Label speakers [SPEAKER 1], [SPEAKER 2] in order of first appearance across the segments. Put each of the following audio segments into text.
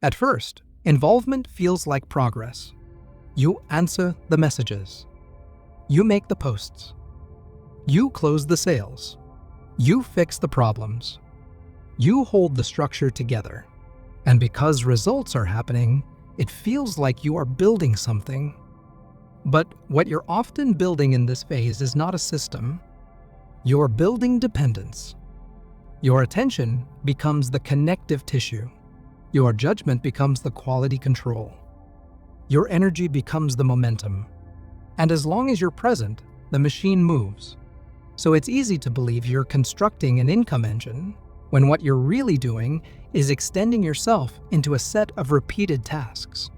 [SPEAKER 1] At first, involvement feels like progress. You answer the messages. You make the posts. You close the sales. You fix the problems. You hold the structure together. And because results are happening, it feels like you are building something. But what you're often building in this phase is not a system. You're building dependence. Your attention becomes the connective tissue. Your judgment becomes the quality control. Your energy becomes the momentum. And as long as you're present, the machine moves. So it's easy to believe you're constructing an income engine, when what you're really doing is extending yourself into a set of repeated tasks.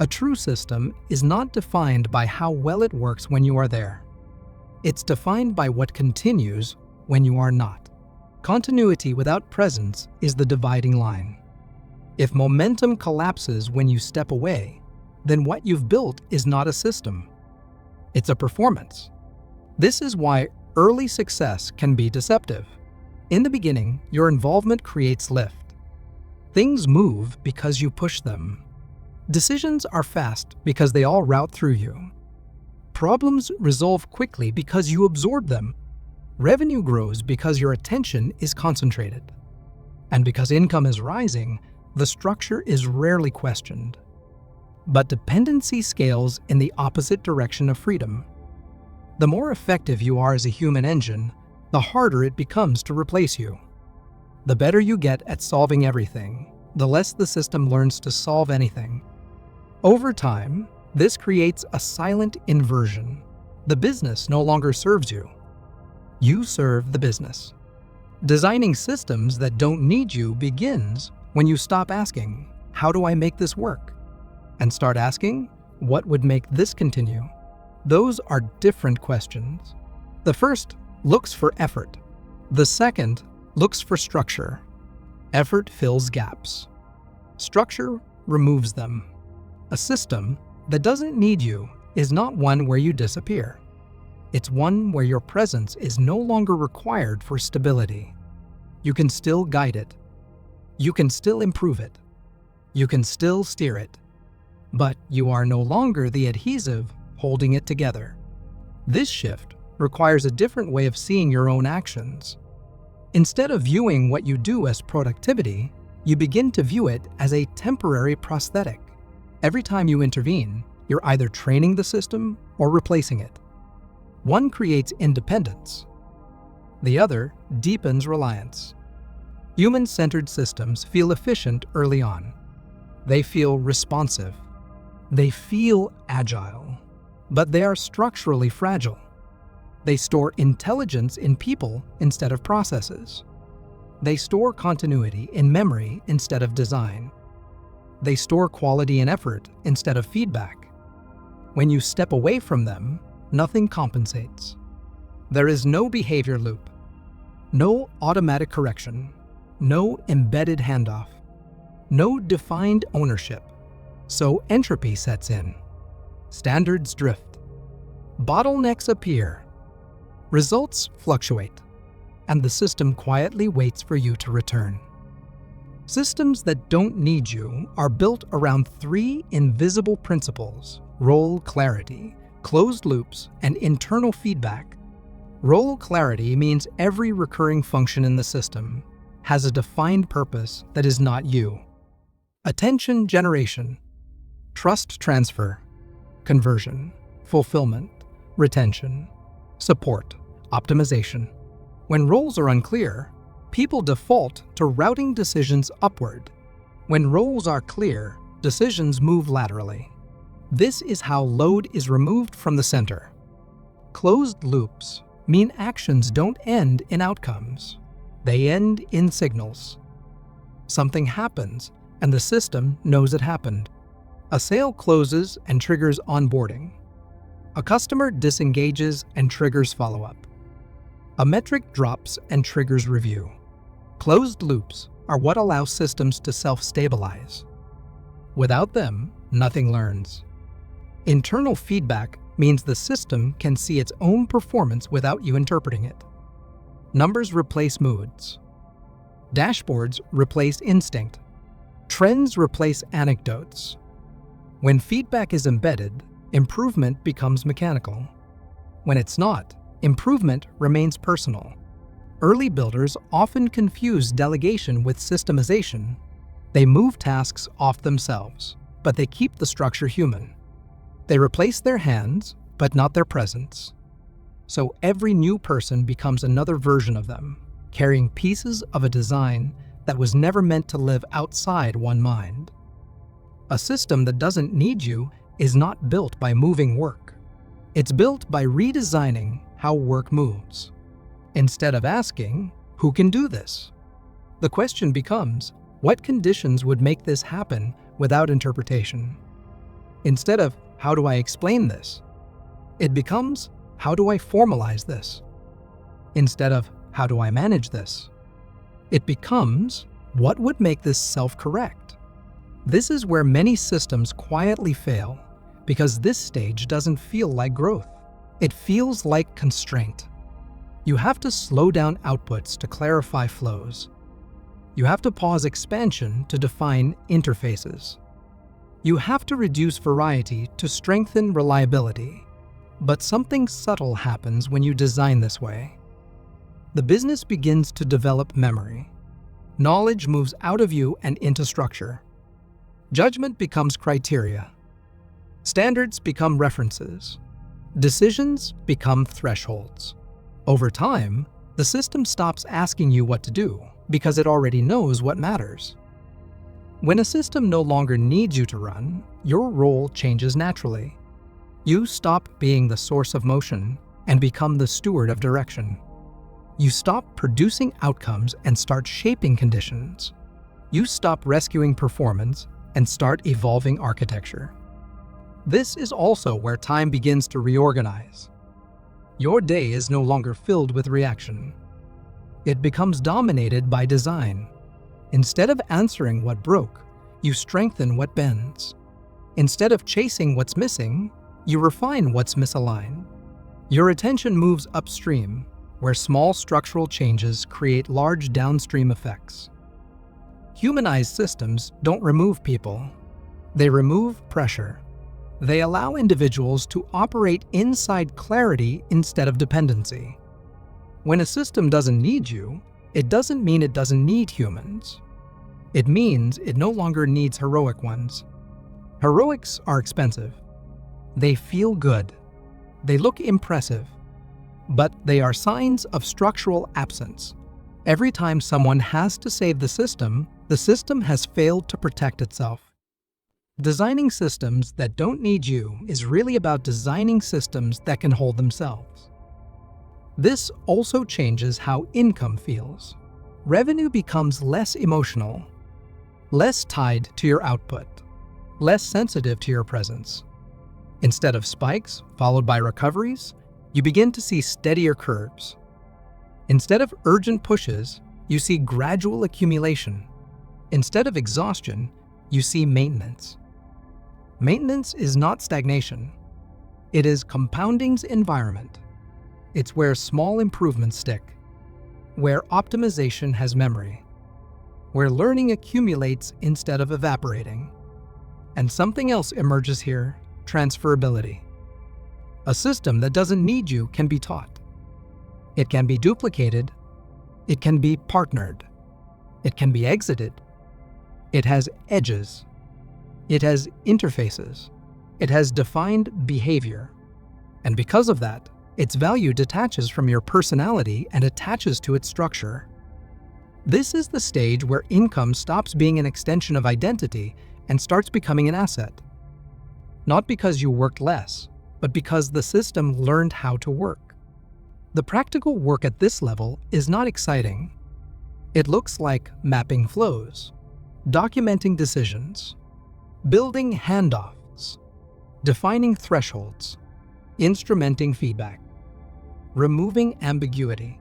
[SPEAKER 1] A true system is not defined by how well it works when you are there. It's defined by what continues when you are not. Continuity without presence is the dividing line. If momentum collapses when you step away, then what you've built is not a system. It's a performance. This is why early success can be deceptive. In the beginning, your involvement creates lift. Things move because you push them. Decisions are fast because they all route through you. Problems resolve quickly because you absorb them. Revenue grows because your attention is concentrated. And because income is rising, the structure is rarely questioned. But dependency scales in the opposite direction of freedom. The more effective you are as a human engine, the harder it becomes to replace you. The better you get at solving everything, the less the system learns to solve anything. Over time, this creates a silent inversion. The business no longer serves you. You serve the business. Designing systems that don't need you begins when you stop asking, "How do I make this work?" and start asking, "What would make this continue?" Those are different questions. The first looks for effort. The second looks for structure. Effort fills gaps. Structure removes them. A system that doesn't need you is not one where you disappear. It's one where your presence is no longer required for stability. You can still guide it. You can still improve it. You can still steer it. But you are no longer the adhesive holding it together. This shift requires a different way of seeing your own actions. Instead of viewing what you do as productivity, you begin to view it as a temporary prosthetic. Every time you intervene, you're either training the system or replacing it. One creates independence. The other deepens reliance. Human-centered systems feel efficient early on. They feel responsive. They feel agile. But they are structurally fragile. They store intelligence in people instead of processes. They store continuity in memory instead of design. They store quality in effort instead of feedback. When you step away from them, nothing compensates. There is no behavior loop, no automatic correction, no embedded handoff, no defined ownership. So entropy sets in. Standards drift. Bottlenecks appear. Results fluctuate. And the system quietly waits for you to return. Systems that don't need you are built around three invisible principles: role clarity, closed loops, and internal feedback. Role clarity means every recurring function in the system has a defined purpose that is not you. Attention generation, trust transfer, conversion, fulfillment, retention, support, optimization. When roles are unclear, people default to routing decisions upward. When roles are clear, decisions move laterally. This is how load is removed from the center. Closed loops mean actions don't end in outcomes. They end in signals. Something happens, and the system knows it happened. A sale closes and triggers onboarding. A customer disengages and triggers follow-up. A metric drops and triggers review. Closed loops are what allow systems to self-stabilize. Without them, nothing learns. Internal feedback means the system can see its own performance without you interpreting it. Numbers replace moods. Dashboards replace instinct. Trends replace anecdotes. When feedback is embedded, improvement becomes mechanical. When it's not, improvement remains personal. Early builders often confuse delegation with systemization. They move tasks off themselves, but they keep the structure human. They replace their hands, but not their presence. So every new person becomes another version of them, carrying pieces of a design that was never meant to live outside one mind. A system that doesn't need you is not built by moving work. It's built by redesigning how work moves. Instead of asking, who can do this? The question becomes, what conditions would make this happen without interpretation? Instead of, how do I explain this? It becomes, how do I formalize this? Instead of, how do I manage this? It becomes, what would make this self-correct? This is where many systems quietly fail, because this stage doesn't feel like growth. It feels like constraint. You have to slow down outputs to clarify flows. You have to pause expansion to define interfaces. You have to reduce variety to strengthen reliability. But something subtle happens when you design this way. The business begins to develop memory. Knowledge moves out of you and into structure. Judgment becomes criteria. Standards become references. Decisions become thresholds. Over time, the system stops asking you what to do because it already knows what matters. When a system no longer needs you to run, your role changes naturally. You stop being the source of motion and become the steward of direction. You stop producing outcomes and start shaping conditions. You stop rescuing performance and start evolving architecture. This is also where time begins to reorganize. Your day is no longer filled with reaction. It becomes dominated by design. Instead of answering what broke, you strengthen what bends. Instead of chasing what's missing, you refine what's misaligned. Your attention moves upstream, where small structural changes create large downstream effects. Humanized systems don't remove people. They remove pressure. They allow individuals to operate inside clarity instead of dependency. When a system doesn't need you, it doesn't mean it doesn't need humans. It means it no longer needs heroic ones. Heroics are expensive. They feel good. They look impressive. But they are signs of structural absence. Every time someone has to save the system has failed to protect itself. Designing systems that don't need you is really about designing systems that can hold themselves. This also changes how income feels. Revenue becomes less emotional, less tied to your output, less sensitive to your presence. Instead of spikes followed by recoveries, you begin to see steadier curves. Instead of urgent pushes, you see gradual accumulation. Instead of exhaustion, you see maintenance. Maintenance is not stagnation. It is compounding's environment. It's where small improvements stick, where optimization has memory, where learning accumulates instead of evaporating. And something else emerges here: transferability. A system that doesn't need you can be taught. It can be duplicated. It can be partnered. It can be exited. It has edges. It has interfaces. It has defined behavior. And because of that, its value detaches from your personality and attaches to its structure. This is the stage where income stops being an extension of identity and starts becoming an asset. Not because you worked less, but because the system learned how to work. The practical work at this level is not exciting. It looks like mapping flows, documenting decisions, building handoffs, defining thresholds, instrumenting feedback, removing ambiguity,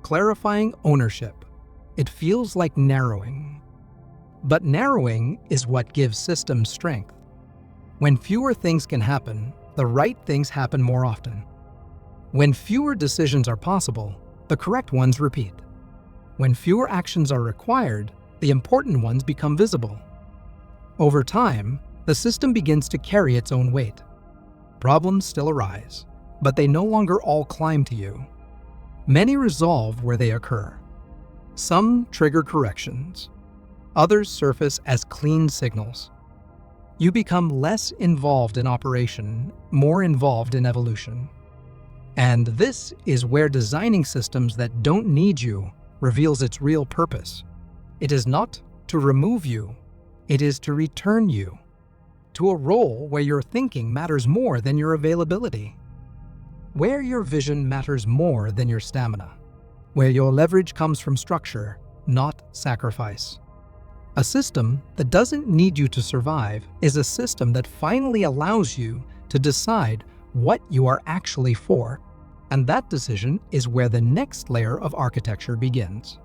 [SPEAKER 1] clarifying ownership. It feels like narrowing. But narrowing is what gives systems strength. When fewer things can happen, the right things happen more often. When fewer decisions are possible, the correct ones repeat. When fewer actions are required, the important ones become visible. Over time, the system begins to carry its own weight. Problems still arise, but they no longer all climb to you. Many resolve where they occur. Some trigger corrections. Others surface as clean signals. You become less involved in operation, more involved in evolution. And this is where designing systems that don't need you reveals its real purpose. It is not to remove you, it is to return you to a role where your thinking matters more than your availability, where your vision matters more than your stamina, where your leverage comes from structure, not sacrifice. A system that doesn't need you to survive is a system that finally allows you to decide what you are actually for, and that decision is where the next layer of architecture begins.